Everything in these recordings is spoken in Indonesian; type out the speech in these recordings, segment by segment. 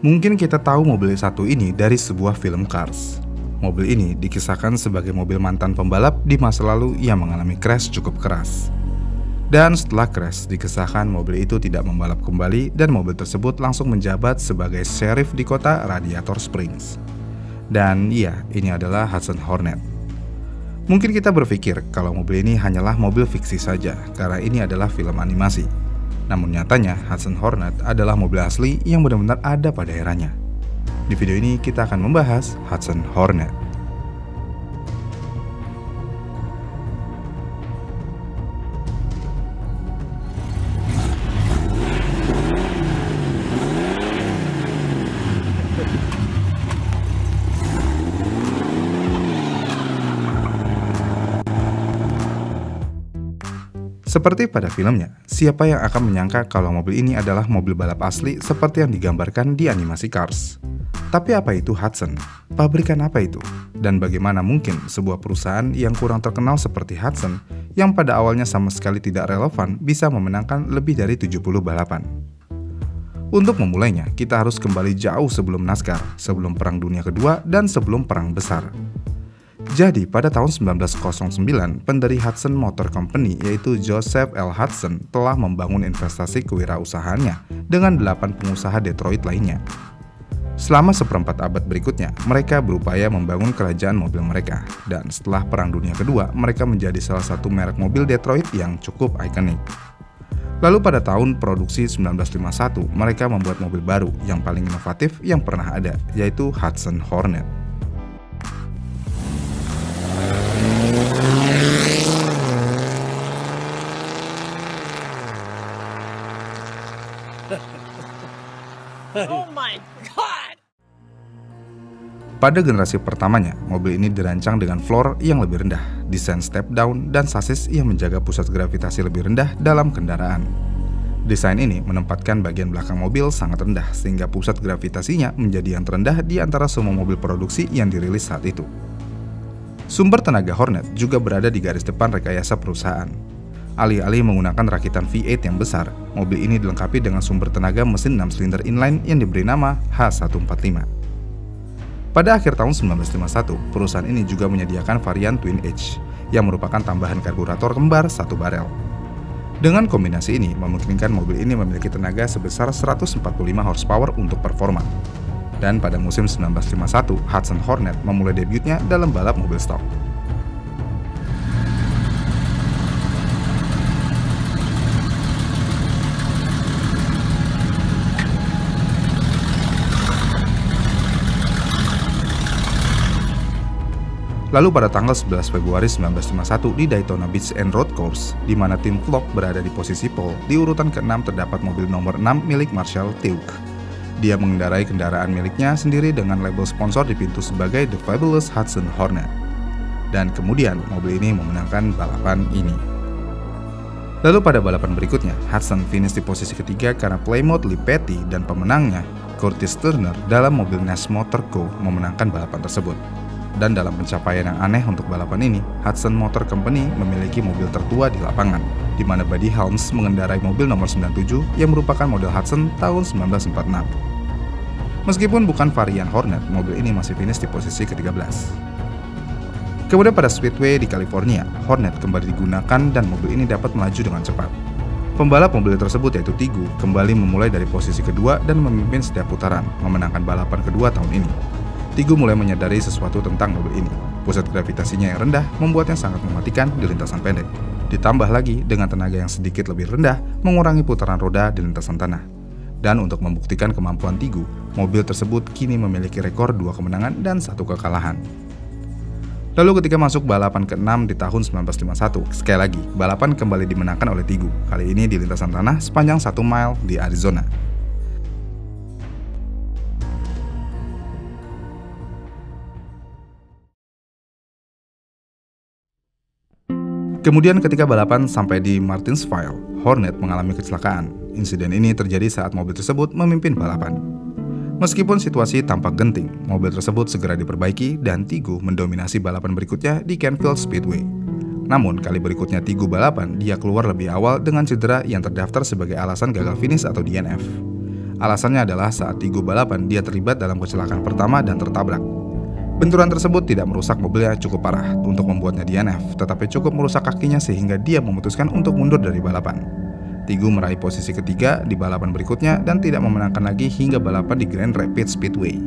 Mungkin kita tahu mobil satu ini dari sebuah film Cars. Mobil ini dikisahkan sebagai mobil mantan pembalap di masa lalu yang mengalami crash cukup keras. Dan setelah crash, dikisahkan mobil itu tidak membalap kembali dan mobil tersebut langsung menjabat sebagai sheriff di kota Radiator Springs. Dan iya, ini adalah Hudson Hornet. Mungkin kita berpikir kalau mobil ini hanyalah mobil fiksi saja karena ini adalah film animasi. Namun nyatanya Hudson Hornet adalah mobil asli yang benar-benar ada pada eranya. Di video ini kita akan membahas Hudson Hornet. Seperti pada filmnya, siapa yang akan menyangka kalau mobil ini adalah mobil balap asli seperti yang digambarkan di animasi Cars? Tapi apa itu Hudson? Pabrikan apa itu? Dan bagaimana mungkin sebuah perusahaan yang kurang terkenal seperti Hudson, yang pada awalnya sama sekali tidak relevan, bisa memenangkan lebih dari 70 balapan? Untuk memulainya, kita harus kembali jauh sebelum NASCAR, sebelum Perang Dunia Kedua, dan sebelum Perang Besar. Jadi, pada tahun 1909, pendiri Hudson Motor Company yaitu Joseph L. Hudson telah membangun investasi kewirausahaannya dengan 8 pengusaha Detroit lainnya. Selama seperempat abad berikutnya, mereka berupaya membangun kerajaan mobil mereka. Dan setelah Perang Dunia Kedua, mereka menjadi salah satu merek mobil Detroit yang cukup ikonik. Lalu pada tahun produksi 1951, mereka membuat mobil baru yang paling inovatif yang pernah ada, yaitu Hudson Hornet. Oh my God! Pada generasi pertamanya, mobil ini dirancang dengan floor yang lebih rendah, desain step down, dan sasis yang menjaga pusat gravitasi lebih rendah dalam kendaraan. Desain ini menempatkan bagian belakang mobil sangat rendah sehingga pusat gravitasinya menjadi yang terendah di antara semua mobil produksi yang dirilis saat itu. Sumber tenaga Hornet juga berada di garis depan rekayasa perusahaan. Alih-alih menggunakan rakitan V8 yang besar, mobil ini dilengkapi dengan sumber tenaga mesin 6 silinder inline yang diberi nama H145. Pada akhir tahun 1951, perusahaan ini juga menyediakan varian Twin Edge, yang merupakan tambahan karburator kembar 1 barel. Dengan kombinasi ini, memungkinkan mobil ini memiliki tenaga sebesar 145 horsepower untuk performa. Dan pada musim 1951, Hudson Hornet memulai debutnya dalam balap mobil stok. Lalu pada tanggal 11 Februari 1951 di Daytona Beach and Road Course, di mana tim Flock berada di posisi pole, di urutan ke-6 terdapat mobil nomor 6 milik Marshall Teague. Dia mengendarai kendaraan miliknya sendiri dengan label sponsor di pintu sebagai The Fabulous Hudson Hornet. Dan kemudian mobil ini memenangkan balapan ini. Lalu pada balapan berikutnya, Hudson finish di posisi ketiga karena Plymouth Lee Petty dan pemenangnya, Curtis Turner, dalam mobil Nash Motor Co. memenangkan balapan tersebut. Dan dalam pencapaian yang aneh untuk balapan ini, Hudson Motor Company memiliki mobil tertua di lapangan, di mana Buddy Helms mengendarai mobil nomor 97 yang merupakan model Hudson tahun 1946. Meskipun bukan varian Hornet, mobil ini masih finish di posisi ke-13. Kemudian pada Speedway di California, Hornet kembali digunakan dan mobil ini dapat melaju dengan cepat. Pembalap mobil tersebut yaitu Teague kembali memulai dari posisi kedua dan memimpin setiap putaran, memenangkan balapan kedua tahun ini. Teague mulai menyadari sesuatu tentang mobil ini. Pusat gravitasinya yang rendah membuatnya sangat mematikan di lintasan pendek. Ditambah lagi dengan tenaga yang sedikit lebih rendah mengurangi putaran roda di lintasan tanah. Dan untuk membuktikan kemampuan Teague, mobil tersebut kini memiliki rekor 2 kemenangan dan 1 kekalahan. Lalu ketika masuk balapan ke-6 di tahun 1951, sekali lagi balapan kembali dimenangkan oleh Teague, kali ini di lintasan tanah sepanjang 1 mile di Arizona. Kemudian ketika balapan sampai di Martinsville, Hornet mengalami kecelakaan. Insiden ini terjadi saat mobil tersebut memimpin balapan. Meskipun situasi tampak genting, mobil tersebut segera diperbaiki dan Teague mendominasi balapan berikutnya di Canfield Speedway. Namun kali berikutnya Teague balapan, dia keluar lebih awal dengan cedera yang terdaftar sebagai alasan gagal finish atau DNF. Alasannya adalah saat Tigo balapan, dia terlibat dalam kecelakaan pertama dan tertabrak. Benturan tersebut tidak merusak mobilnya cukup parah untuk membuatnya DNF, tetapi cukup merusak kakinya sehingga dia memutuskan untuk mundur dari balapan. Tigo meraih posisi ketiga di balapan berikutnya dan tidak memenangkan lagi hingga balapan di Grand Rapids Speedway.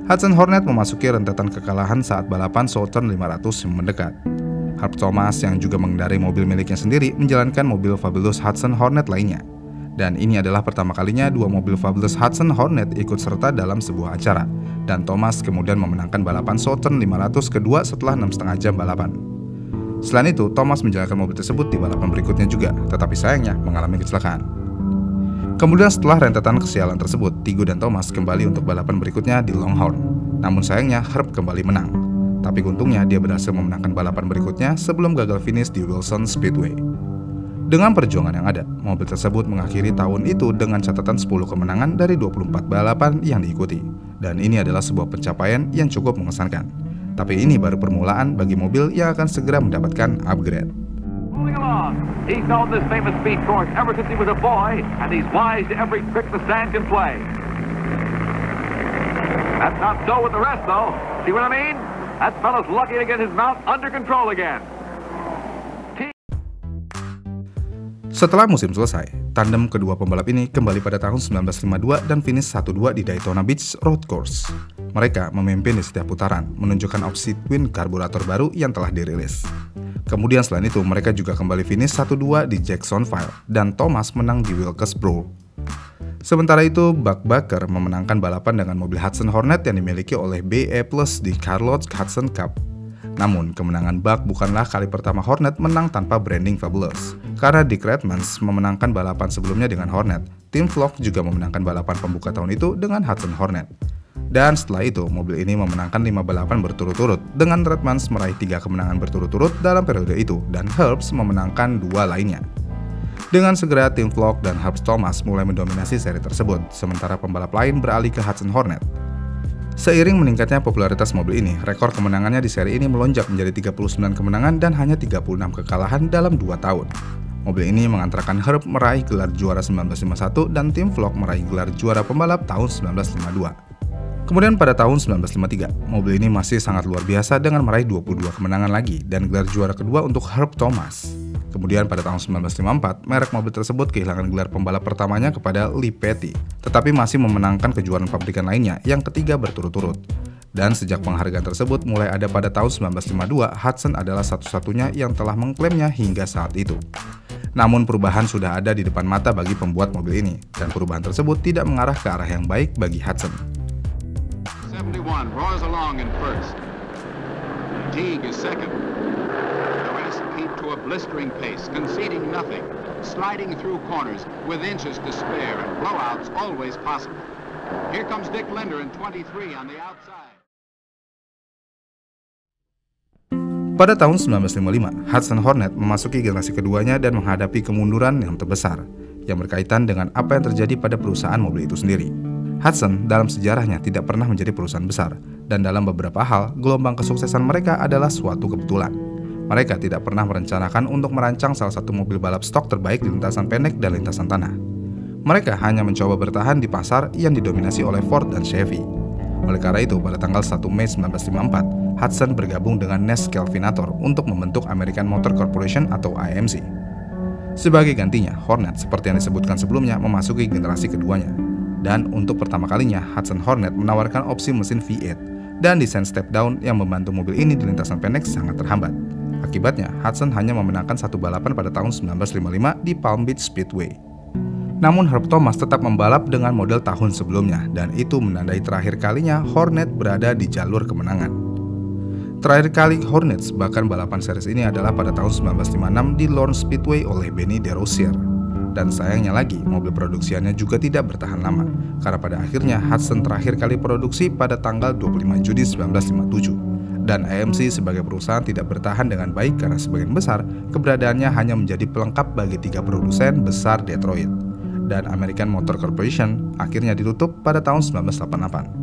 Hudson Hornet memasuki rentetan kekalahan saat balapan Southern 500 yang mendekat. Herb Thomas yang juga mengendarai mobil miliknya sendiri menjalankan mobil Fabulous Hudson Hornet lainnya. Dan ini adalah pertama kalinya dua mobil Fabulous Hudson Hornet ikut serta dalam sebuah acara. Dan Thomas kemudian memenangkan balapan Southern 500 kedua setelah 6,5 jam balapan. Selain itu, Thomas menjalankan mobil tersebut di balapan berikutnya juga, tetapi sayangnya mengalami kecelakaan. Kemudian setelah rentetan kesialan tersebut, Tigo dan Thomas kembali untuk balapan berikutnya di Longhorn. Namun sayangnya Herb kembali menang. Tapi untungnya dia berhasil memenangkan balapan berikutnya sebelum gagal finish di Wilson Speedway. Dengan perjuangan yang ada, mobil tersebut mengakhiri tahun itu dengan catatan 10 kemenangan dari 24 balapan yang diikuti. Dan ini adalah sebuah pencapaian yang cukup mengesankan. Tapi ini baru permulaan bagi mobil yang akan segera mendapatkan upgrade. Moving along, he's known this famous speed course ever since he was a boy, and he's wise to every trick the sand can play. That's not so with the rest, though. See what I mean? That fella's lucky to get his mount under control again. Setelah musim selesai, tandem kedua pembalap ini kembali pada tahun 1952 dan finish 1-2 di Daytona Beach Road Course. Mereka memimpin di setiap putaran, menunjukkan opsi twin karburator baru yang telah dirilis. Kemudian selain itu, mereka juga kembali finish 1-2 di Jacksonville, dan Thomas menang di Wilkesboro. Sementara itu, Buck Baker memenangkan balapan dengan mobil Hudson Hornet yang dimiliki oleh BE Plus di Charlotte Hudson Cup. Namun, kemenangan Buck bukanlah kali pertama Hornet menang tanpa branding Fabulous. Karena Dick Redmans memenangkan balapan sebelumnya dengan Hornet, Tim Flock juga memenangkan balapan pembuka tahun itu dengan Hudson Hornet. Dan setelah itu, mobil ini memenangkan 5 balapan berturut-turut, dengan Redmans meraih 3 kemenangan berturut-turut dalam periode itu, dan Herbst memenangkan 2 lainnya. Dengan segera, Tim Flock dan Herb Thomas mulai mendominasi seri tersebut, sementara pembalap lain beralih ke Hudson Hornet. Seiring meningkatnya popularitas mobil ini, rekor kemenangannya di seri ini melonjak menjadi 39 kemenangan dan hanya 36 kekalahan dalam 2 tahun. Mobil ini mengantarkan Herb meraih gelar juara 1951 dan Tim Flock meraih gelar juara pembalap tahun 1952. Kemudian pada tahun 1953, mobil ini masih sangat luar biasa dengan meraih 22 kemenangan lagi dan gelar juara kedua untuk Herb Thomas. Kemudian pada tahun 1954, merek mobil tersebut kehilangan gelar pembalap pertamanya kepada Lee Petty, tetapi masih memenangkan kejuaraan pabrikan lainnya yang ketiga berturut-turut. Dan sejak penghargaan tersebut mulai ada pada tahun 1952, Hudson adalah satu-satunya yang telah mengklaimnya hingga saat itu. Namun perubahan sudah ada di depan mata bagi pembuat mobil ini, dan perubahan tersebut tidak mengarah ke arah yang baik bagi Hudson. 71 roars along in first. Teague is second. The rest keep to a blistering pace, conceding nothing, sliding through corners with inches to spare and blowouts always possible. Here comes Dick Linder in 23 on the outside. Pada tahun 1955, Hudson Hornet memasuki generasi keduanya dan menghadapi kemunduran yang terbesar, yang berkaitan dengan apa yang terjadi pada perusahaan mobil itu sendiri. Hudson dalam sejarahnya tidak pernah menjadi perusahaan besar, dan dalam beberapa hal, gelombang kesuksesan mereka adalah suatu kebetulan. Mereka tidak pernah merencanakan untuk merancang salah satu mobil balap stok terbaik di lintasan pendek dan lintasan tanah. Mereka hanya mencoba bertahan di pasar yang didominasi oleh Ford dan Chevy. Oleh karena itu, pada tanggal 1 Mei 1954, Hudson bergabung dengan Nash Kelvinator untuk membentuk American Motor Corporation atau AMC. Sebagai gantinya, Hornet seperti yang disebutkan sebelumnya memasuki generasi keduanya. Dan untuk pertama kalinya, Hudson Hornet menawarkan opsi mesin V8 dan desain step down yang membantu mobil ini di lintasan pendek sangat terhambat. Akibatnya, Hudson hanya memenangkan satu balapan pada tahun 1955 di Palm Beach Speedway. Namun Herb Thomas tetap membalap dengan model tahun sebelumnya, dan itu menandai terakhir kalinya Hornet berada di jalur kemenangan. Terakhir kali Hornets bahkan balapan series ini adalah pada tahun 1956 di Lawrence Speedway oleh Benny DeRosier. Dan sayangnya lagi, mobil produksiannya juga tidak bertahan lama, karena pada akhirnya Hudson terakhir kali produksi pada tanggal 25 Juni 1957. Dan AMC sebagai perusahaan tidak bertahan dengan baik karena sebagian besar keberadaannya hanya menjadi pelengkap bagi 3 produsen besar Detroit. Dan American Motor Corporation akhirnya ditutup pada tahun 1988.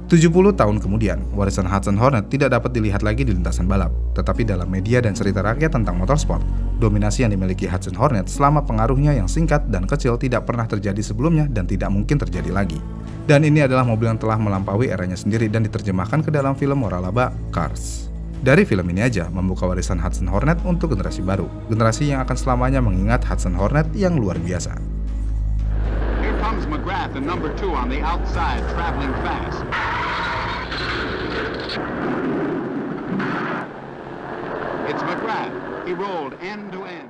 70 tahun kemudian, warisan Hudson Hornet tidak dapat dilihat lagi di lintasan balap, tetapi dalam media dan cerita rakyat tentang motorsport, dominasi yang dimiliki Hudson Hornet selama pengaruhnya yang singkat dan kecil tidak pernah terjadi sebelumnya dan tidak mungkin terjadi lagi. Dan ini adalah mobil yang telah melampaui eranya sendiri dan diterjemahkan ke dalam film waralaba Cars. Dari film ini aja membuka warisan Hudson Hornet untuk generasi baru, generasi yang akan selamanya mengingat Hudson Hornet yang luar biasa. Here comes McGrath in number 2 on the outside, traveling fast. It's McGrath. He rolled end to end.